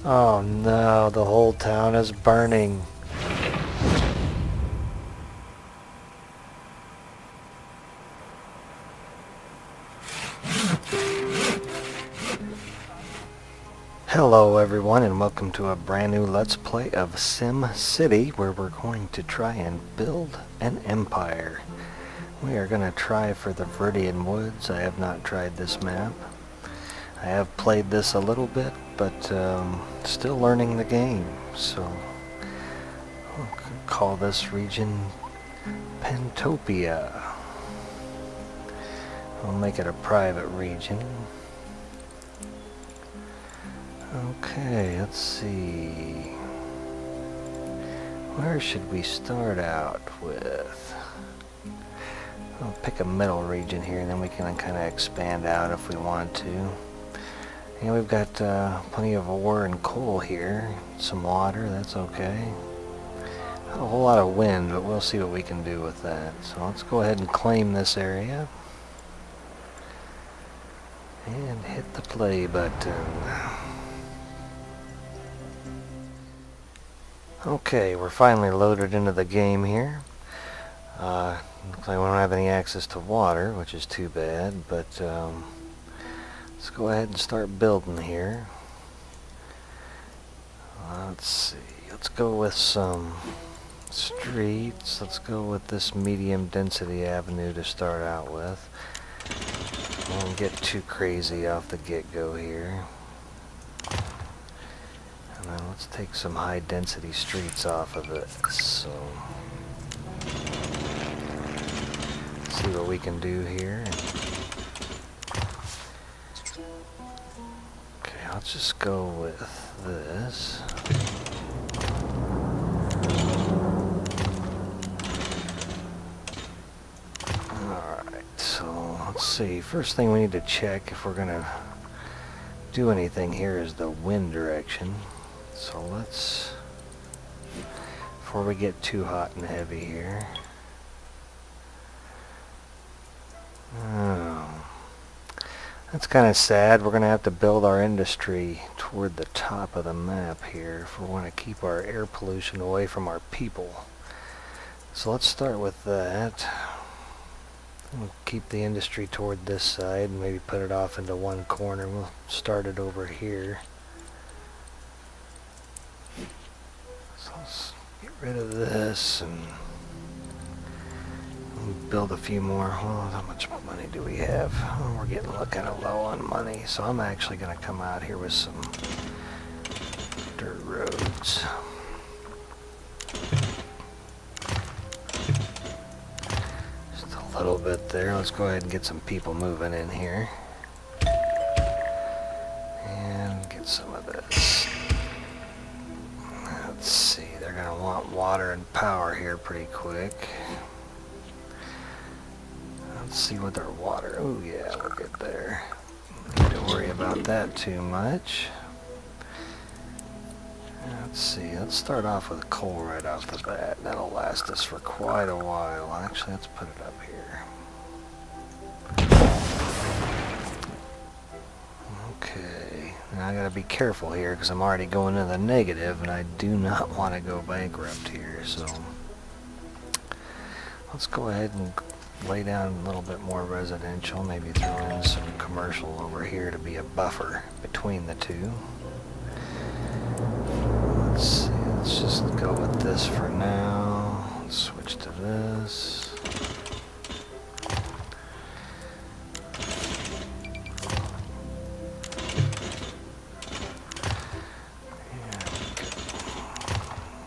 Oh no, the whole town is burning. Hello everyone, and welcome to a brand new Let's Play of SimCity, where we're going to try and build an empire. We are going to try for the Verdian Woods. I have not tried this map. I have played this a little bit, but still learning the game, so I'll call this region Pentopia. I'll make it a private region. Okay, let's see. Where should we start out with? I'll pick a middle region here, and then we can kind of expand out if we want to. And we've got plenty of ore and coal here. Some water, that's okay. Not a whole lot of wind, but we'll see what we can do with that. So let's go ahead and claim this area. And hit the play button. Okay, we're finally loaded into the game here. Looks like we don't have any access to water, which is too bad, but let's go ahead and start building here. Let's see, let's go with some streets. Let's go with this medium density avenue to start out with. Won't get too crazy off the get-go here. And then let's take some high density streets off of it. So see what we can do here. Okay, I'll just go with this. Alright, so let's see. First thing we need to check if we're gonna do anything here is the wind direction. So let's, before we get too hot and heavy here. Oh, that's kind of sad. We're going to have to build our industry toward the top of the map here if we want to keep our air pollution away from our people. So let's start with that. We'll keep the industry toward this side and maybe put it off into one corner. We'll start it over here. So let's get rid of this and build a few more. Well, how much money do we have? Oh, we're getting kind of low on money, so I'm actually going to come out here with some dirt roads. Just a little bit there. Let's go ahead and get some people moving in here. And get some of this. Let's see, they're going to want water and power here pretty quick. Let's see what their water... Oh yeah, we're good there. Don't need to worry about that too much. Let's see, let's start off with coal right off the bat. That'll last us for quite a while. Actually, let's put it up here. Okay, now I gotta be careful here because I'm already going in the negative and I do not want to go bankrupt here, so let's go ahead and lay down a little bit more residential, maybe throw in some commercial over here to be a buffer between the two. Let's see, let's just go with this for now. Let's switch to this.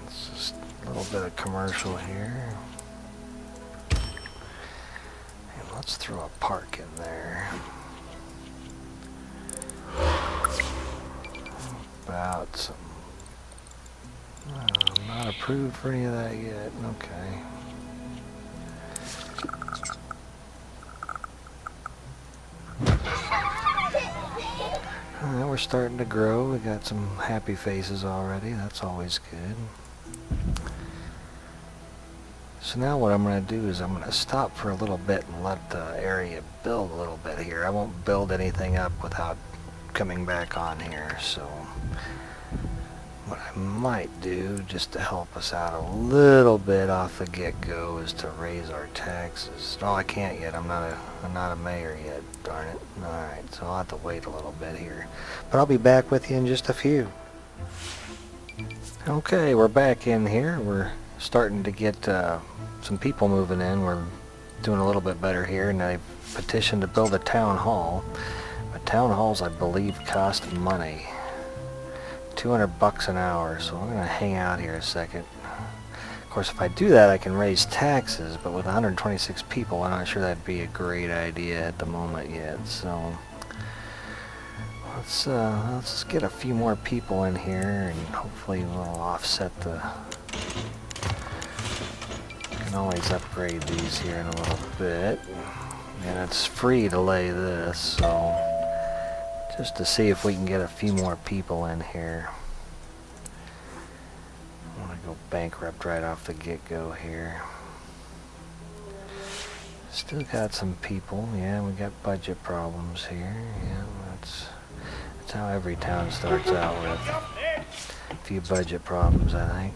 Let's just a little bit of commercial here. Let's throw a park in there. About some... I'm not approved for any of that yet. Okay. Alright, we're starting to grow. We got some happy faces already. That's always good. So now what I'm going to do is I'm going to stop for a little bit and let the area build a little bit here. I won't build anything up without coming back on here. So might do, just to help us out a little bit off the get-go, is to raise our taxes. Oh, I can't yet. I'm not a mayor yet. Darn it. Alright, so I'll have to wait a little bit here. But I'll be back with you in just a few. Okay, we're back in here. We're starting to get some people moving in. We're doing a little bit better here, and they've petitioned to build a town hall. But town halls, I believe, cost money. $200 an hour, so I'm going to hang out here a second. Of course, if I do that, I can raise taxes, but with 126 people, I'm not sure that'd be a great idea at the moment yet. So let's get a few more people in here, and hopefully we'll offset the... Can always upgrade these here in a little bit, and it's free to lay this, so just to see if we can get a few more people in here. I want to go bankrupt right off the get-go here. Still got some people. Yeah, we got budget problems here. Yeah, that's how every town starts out, with a few budget problems, I think.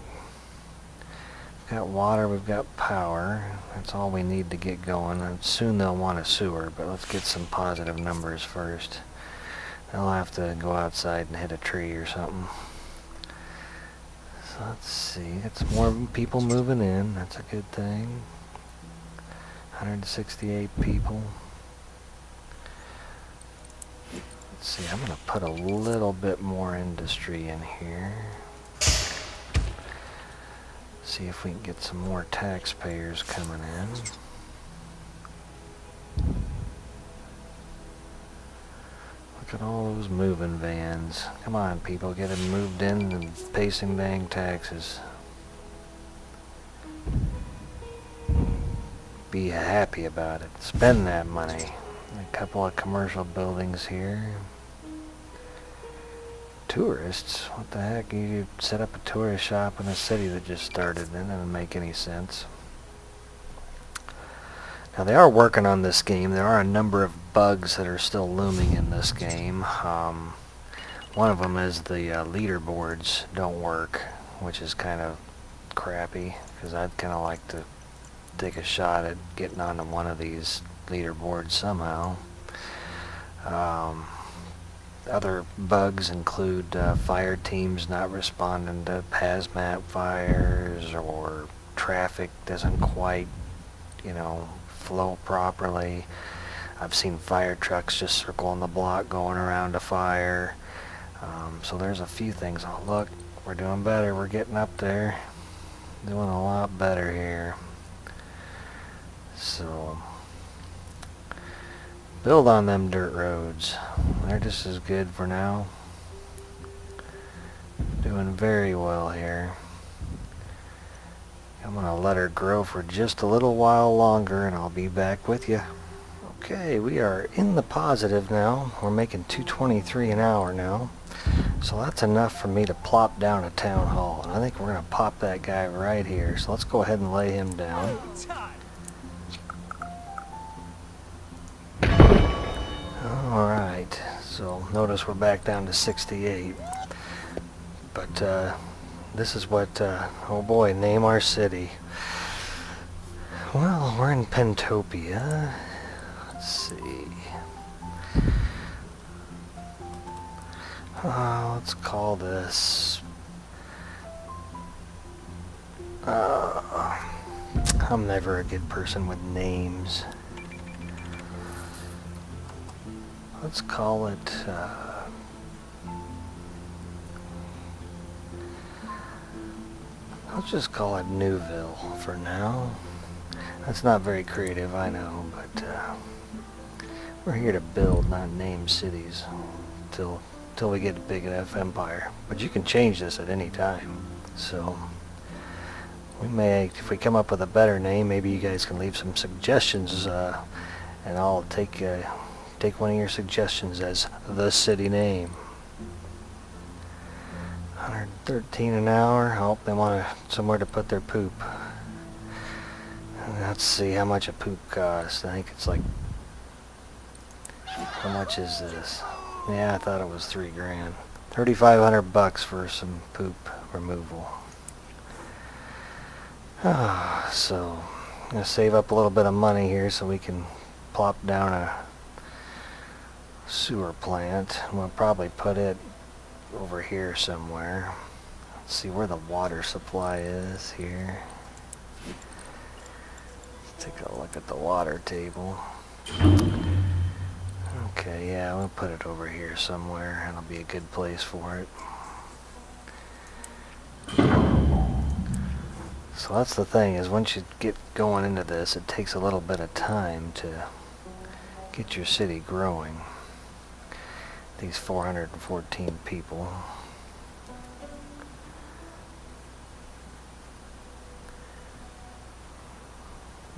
We've got water, we've got power. That's all we need to get going. And soon they'll want a sewer, but let's get some positive numbers first. They'll have to go outside and hit a tree or something. So let's see. Got some more people moving in. That's a good thing. 168 people. Let's see. I'm going to put a little bit more industry in here. See if we can get some more taxpayers coming in. Look at all those moving vans. Come on, people, get them moved in and pay some dang taxes. Be happy about it. Spend that money. A couple of commercial buildings here. Tourists? What the heck? You set up a tourist shop in a city that just started. That doesn't make any sense. Now, they are working on this game. There are a number of bugs that are still looming in this game. One of them is the leaderboards don't work, which is kind of crappy, because I'd kind of like to take a shot at getting onto one of these leaderboards somehow. Other bugs include fire teams not responding to hazmat fires, or traffic doesn't quite, flow properly. I've seen fire trucks just circling the block going around a fire. So there's a few things. Oh, look, we're doing better. We're getting up there. Doing a lot better here. So build on them dirt roads. They're just as good for now. Doing very well here. I'm going to let her grow for just a little while longer, and I'll be back with you. Okay, we are in the positive now. We're making $2.23 an hour now. So that's enough for me to plop down a town hall. And I think we're going to pop that guy right here. So let's go ahead and lay him down. Alright, so notice we're back down to 68. But this is what, oh boy, name our city. Well, we're in Pentopia. Let's see. Let's call this... I'm never a good person with names. Let's call it, let's just call it Newville for now. That's not very creative, I know, but we're here to build, not name cities, till we get a big enough empire. But you can change this at any time. So we may, if we come up with a better name, maybe you guys can leave some suggestions, and I'll take one of your suggestions as the city name. 113 an hour. I hope they want somewhere to put their poop. Let's see how much a poop costs. I think it's like, how much is this? Yeah, I thought it was $3 grand. $3,500 for some poop, removal. So I'm going to save up a little bit of money here so we can plop down a sewer plant. We'll probably put it over here somewhere. Let's see where the water supply is here. Let's take a look at the water table. Okay, yeah, we'll put it over here somewhere. That'll be a good place for it. So that's the thing, is once you get going into this, it takes a little bit of time to get your city growing. These 414 people.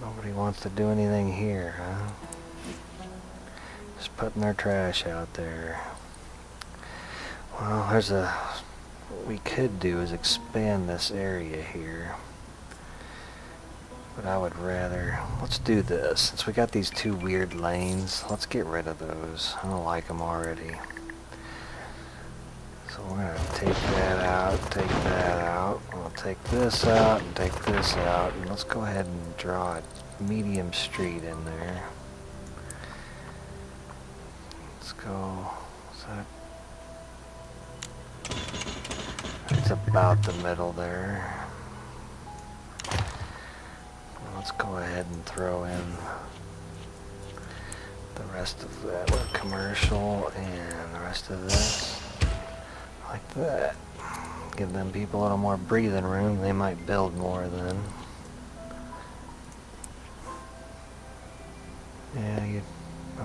Nobody wants to do anything here, huh? Just putting their trash out there. Well, what we could do is expand this area here. But I would rather, let's do this. Since we got these two weird lanes, let's get rid of those. I don't like them already. So we're going to take that out. We'll take this out and take this out. And let's go ahead and draw a medium street in there. Let's go, that's about the middle there. Let's go ahead and throw in the rest of that with commercial and the rest of this like that. Give them people a little more breathing room. They might build more then. Yeah,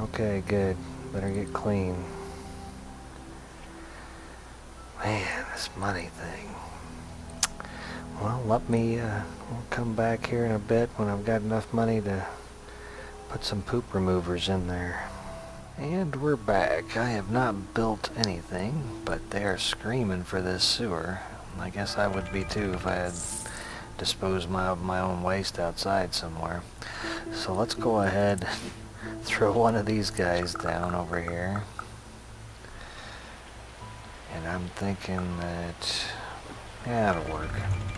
okay, good. Better get clean. Man, this money thing. Well, we'll come back here in a bit when I've got enough money to put some poop removers in there. And we're back. I have not built anything, but they are screaming for this sewer. I guess I would be too if I had disposed of my own waste outside somewhere. So let's go ahead and throw one of these guys down over here. And I'm thinking that, yeah, it'll work.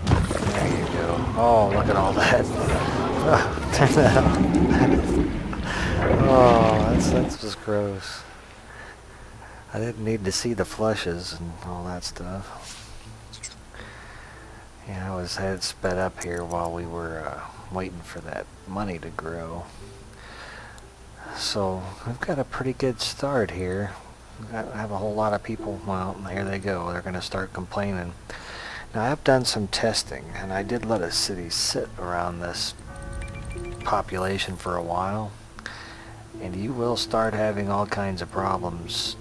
There you go. Oh, look at all that. Turn that on. Oh, that's just gross. I didn't need to see the flushes and all that stuff. Yeah, I had it sped up here while we were waiting for that money to grow. So we've got a pretty good start here. I have a whole lot of people. Well, here they go. They're going to start complaining. Now, I've done some testing, and I did let a city sit around this population for a while, and you will start having all kinds of problems,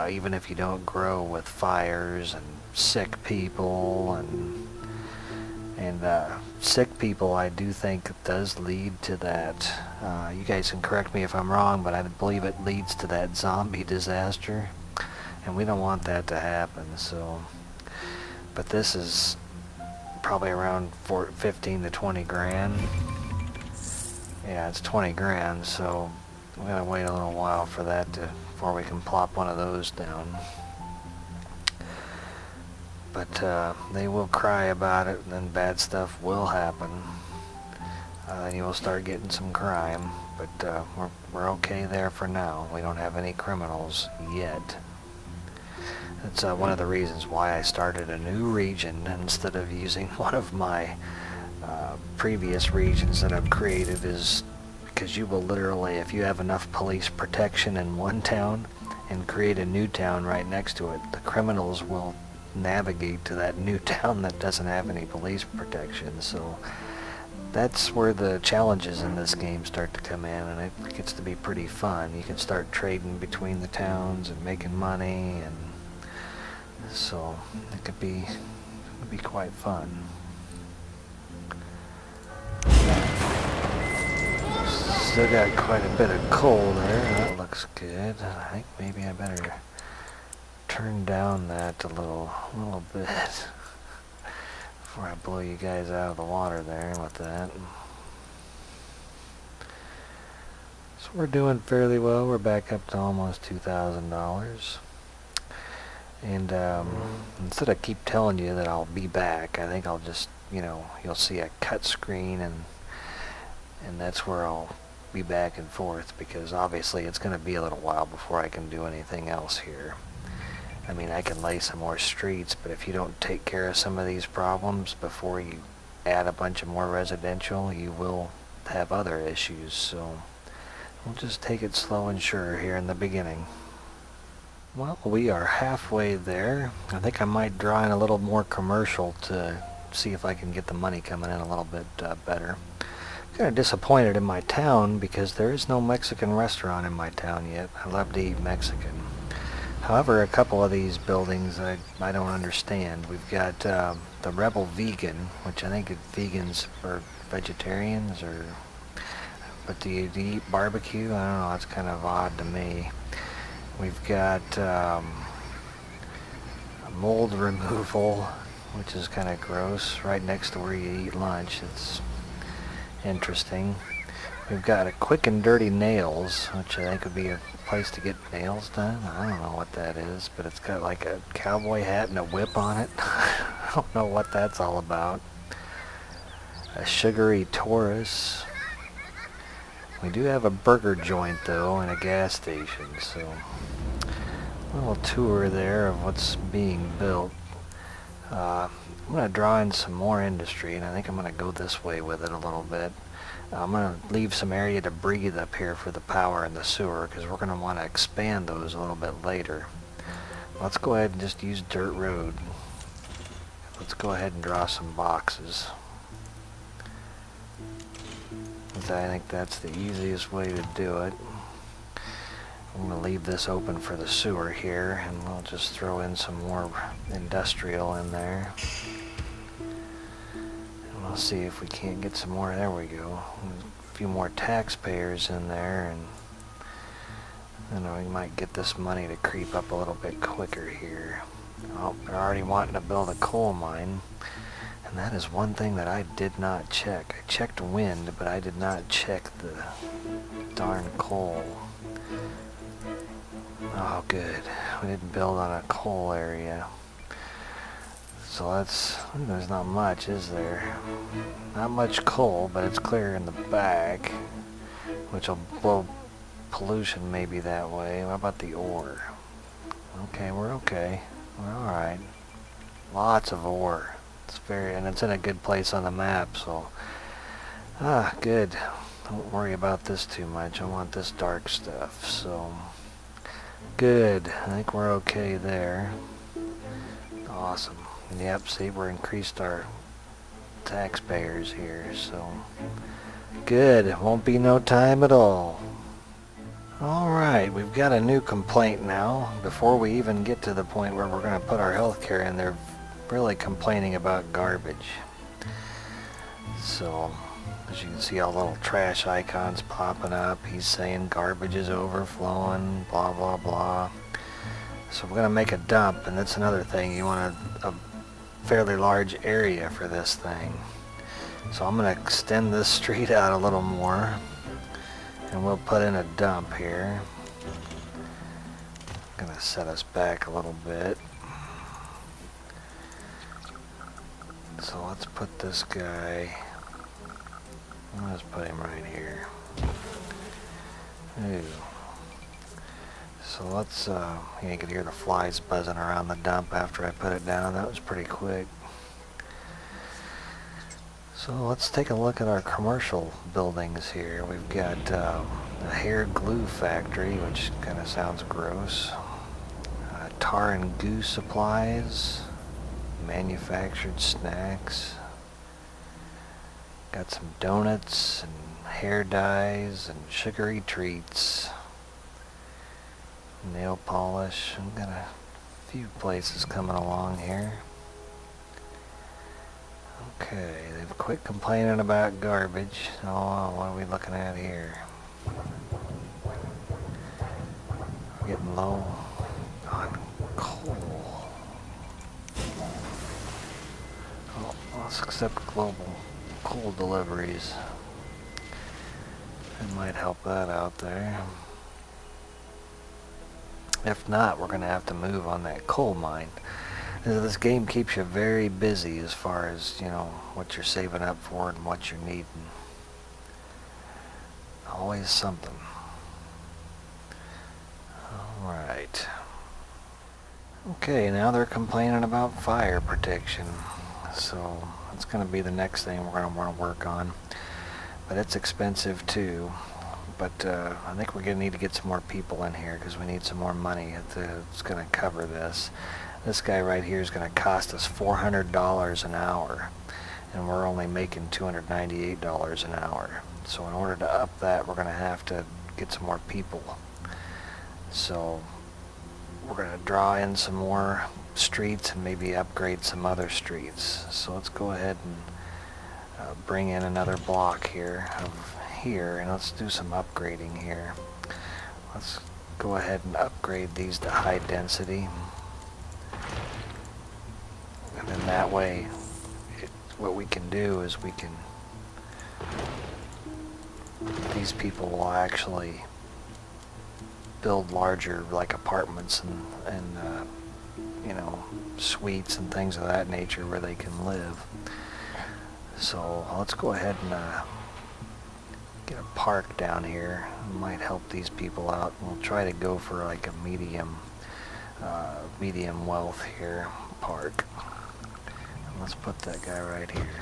even if you don't grow, with fires and sick people, and sick people I do think does lead to that. You guys can correct me if I'm wrong, but I believe it leads to that zombie disaster, and we don't want that to happen. So, but this is probably around 15 to 20 grand. Yeah, it's 20 grand, so we gotta wait a little while for that before we can plop one of those down. But they will cry about it, and then bad stuff will happen. Then you will start getting some crime, but we're okay there for now. We don't have any criminals yet. That's one of the reasons why I started a new region instead of using one of my previous regions that I've created, is because you will literally, if you have enough police protection in one town and create a new town right next to it, the criminals will navigate to that new town that doesn't have any police protection. So that's where the challenges in this game start to come in, and it gets to be pretty fun. You can start trading between the towns and making money, and so it could be quite fun. Still got quite a bit of coal there. That looks good. I think maybe I better turn down that a little bit before I blow you guys out of the water there with that. So we're doing fairly well. We're back up to almost $2,000. And instead of keep telling you that I'll be back, I think I'll just, you'll see a cut screen, and that's where I'll be back and forth, because obviously it's going to be a little while before I can do anything else here. I mean, I can lay some more streets, but if you don't take care of some of these problems before you add a bunch of more residential, you will have other issues. So we'll just take it slow and sure here in the beginning. Well, we are halfway there. I think I might draw in a little more commercial to see if I can get the money coming in a little bit better. I'm kind of disappointed in my town because there is no Mexican restaurant in my town yet. I love to eat Mexican. However, a couple of these buildings I don't understand. We've got the Rebel Vegan, which I think vegans are vegetarians, but do you eat barbecue? I don't know, it's kind of odd to me. We've got mold removal, which is kind of gross, right next to where you eat lunch. It's interesting. We've got a Quick and Dirty Nails, which I think would be a place to get nails done. I don't know what that is, but it's got like a cowboy hat and a whip on it. I don't know what that's all about. A Sugary Taurus. We do have a burger joint though and a gas station, so a little tour there of what's being built. I'm going to draw in some more industry, and I think I'm going to go this way with it a little bit. I'm going to leave some area to breathe up here for the power and the sewer, because we're going to want to expand those a little bit later. Let's go ahead and just use dirt road. Let's go ahead and draw some boxes. I think that's the easiest way to do it. I'm going to leave this open for the sewer here, and we'll just throw in some more industrial in there. And we'll see if we can't get some more. There we go. A few more taxpayers in there, and we might get this money to creep up a little bit quicker here. Oh, they're already wanting to build a coal mine. And that is one thing that I did not check. I checked wind, but I did not check the darn coal. Oh, good. We didn't build on a coal area. So there's not much, is there? Not much coal, but it's clear in the back, which will blow pollution maybe that way. How about the ore? Okay, we're okay. We're alright. Lots of ore. And it's in a good place on the map, so good. Don't worry about this too much. I want this dark stuff, so good. I think we're okay there. Awesome. Yep, see, we're increased our taxpayers here, so good. It won't be no time at all. Alright, we've got a new complaint now. Before we even get to the point where we're going to put our healthcare in there, really complaining about garbage. So, as you can see, all little trash icons popping up. He's saying garbage is overflowing, blah blah blah. So we're going to make a dump, and that's another thing. You want a fairly large area for this thing. So I'm going to extend this street out a little more, and we'll put in a dump here. I'm going to set us back a little bit. So let's put this guy, let's put him right here. Ooh. So let's, you can hear the flies buzzing around the dump after I put it down. That was pretty quick. So let's take a look at our commercial buildings here. We've got a hair glue factory, which kind of sounds gross. Tar and goo supplies. Manufactured snacks. Got some donuts and hair dyes and sugary treats. Nail polish. I've got a few places coming along here. Okay, they've quit complaining about garbage. Oh, what are we looking at here? We're getting low on coal. Let's accept global coal deliveries. It might help that out there. If not, we're going to have to move on that coal mine. This game keeps you very busy as far as, you know, what you're saving up for and what you're needing. Always something. Alright. Okay, now they're complaining about fire protection. So that's going to be the next thing we're going to want to work on. But it's expensive too. But I think we're going to need to get some more people in here because we need some more money that's going to cover this. This guy right here is going to cost us $400 an hour. And we're only making $298 an hour. So in order to up that, we're going to have to get some more people. So we're going to draw in some more streets and maybe upgrade some other streets. So let's go ahead and bring in another block here and let's do some upgrading here. Let's go ahead and upgrade these to high density. And then that way, what we can do is these people will actually build larger, like, apartments and you know, suites and things of that nature where they can live. So let's go ahead and get a park down here. It might help these people out. We'll try to go for like a medium wealth here park. And let's put that guy right here.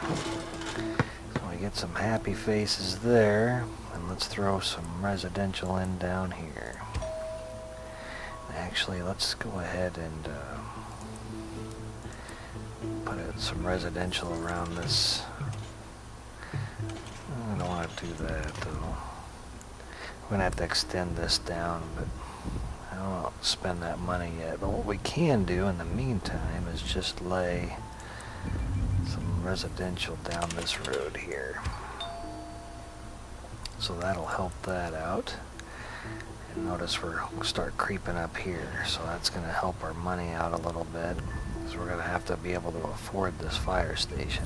So we get some happy faces there, and let's throw some residential in down here. Actually, let's go ahead and put some residential around this. I don't want to do that though. We're going to have to extend this down, but I don't want to spend that money yet. But what we can do in the meantime is just lay some residential down this road here. So that'll help that out. And notice we'll start creeping up here, so that's going to help our money out a little bit. So we're going to have to be able to afford this fire station.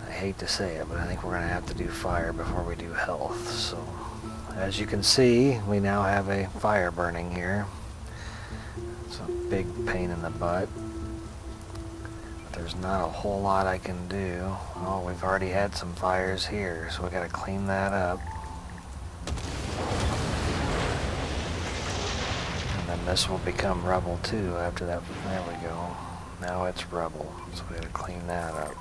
I hate to say it, but I think we're going to have to do fire before we do health. So as you can see, we now have a fire burning here. It's a big pain in the butt. But there's not a whole lot I can do. Oh, we've already had some fires here, so we got to clean that up. And then this will become rubble too after that. There we go. Now it's rubble, so we got to clean that up.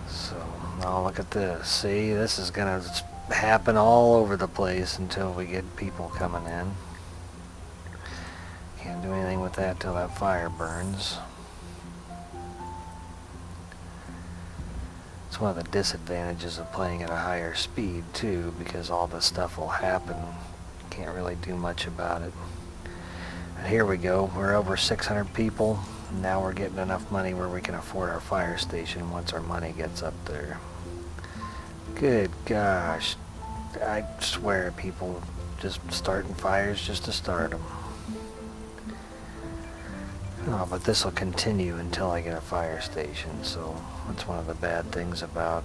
So, now look at this. See, this is going to happen all over the place until we get people coming in. Can't do anything with that till that fire burns. It's one of the disadvantages of playing at a higher speed too, because all this stuff will happen. Can't really do much about it. And here we go. We're over 600 people. Now we're getting enough money where we can afford our fire station once our money gets up there. Good gosh. I swear people just starting fires just to start them. Oh, but this will continue until I get a fire station, so that's one of the bad things about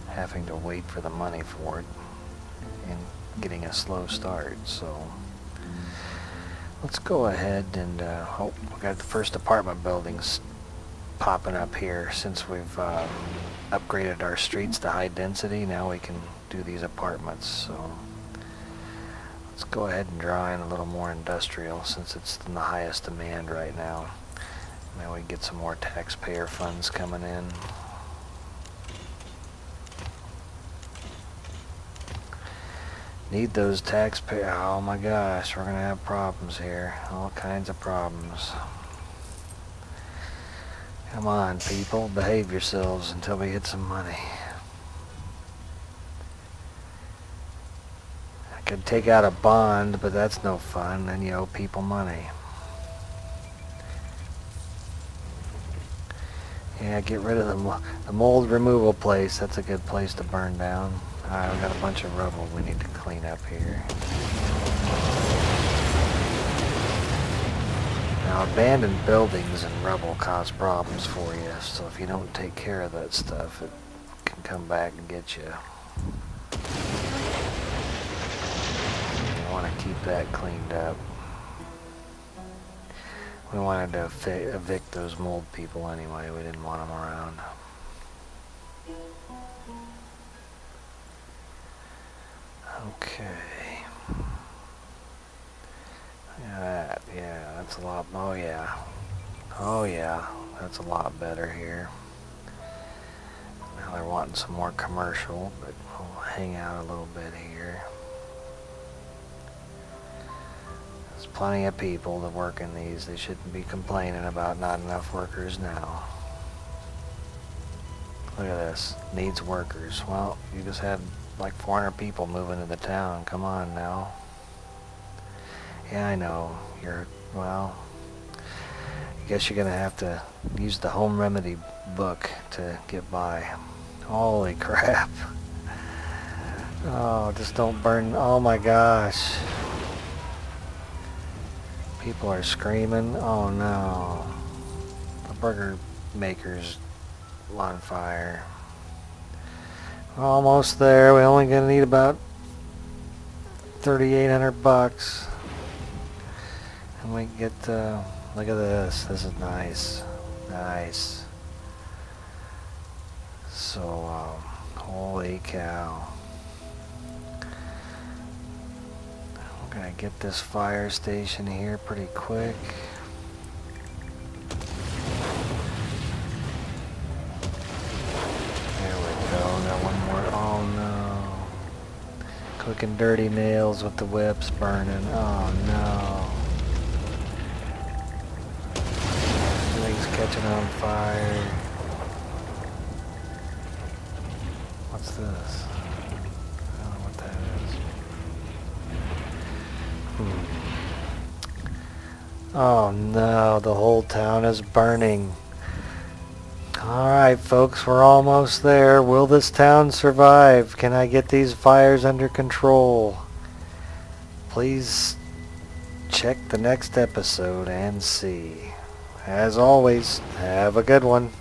having to wait for the money for it and getting a slow start. So let's go ahead and oh, we got the first apartment buildings popping up here. Since we've upgraded our streets to high density, now we can do these apartments. So let's go ahead and draw in a little more industrial since it's in the highest demand right now. Now we get some more taxpayer funds coming in. Need those taxpayer. Oh my gosh, we're gonna have problems here. All kinds of problems. Come on, people, behave yourselves until we get some money. I could take out a bond, but that's no fun. Then you owe people money. Yeah, get rid of the mold removal place. That's a good place to burn down. Alright, we got a bunch of rubble we need to clean up here. Now, abandoned buildings and rubble cause problems for you, so if you don't take care of that stuff, it can come back and get you. want to keep that cleaned up. We wanted to evict those mold people anyway. We didn't want them around. Okay. Yeah, that's a lot. Oh yeah. Oh yeah, that's a lot better here. Now they're wanting some more commercial, but we'll hang out a little bit here. There's plenty of people that work in these. They shouldn't be complaining about not enough workers now. Look at this. Needs workers. Well, you just had like 400 people move into the town. Come on now. Yeah, I know. Well, I guess you're going to have to use the home remedy book to get by. Holy crap. Oh, just don't burn. Oh my gosh. People are screaming. Oh no. The burger maker's on fire. We're almost there. We're only going to need about $3,800. And we get, look at this. This is nice. Nice. So, holy cow. I'm going to get this fire station here pretty quick. There we go. Got one more. Oh no. Cooking dirty nails with the whips burning. Oh no. Everything's catching on fire. What's this? I don't know what that is. Oh no, the whole town is burning. Alright folks, we're almost there. Will this town survive? Can I get these fires under control? Please check the next episode and see. As always, have a good one.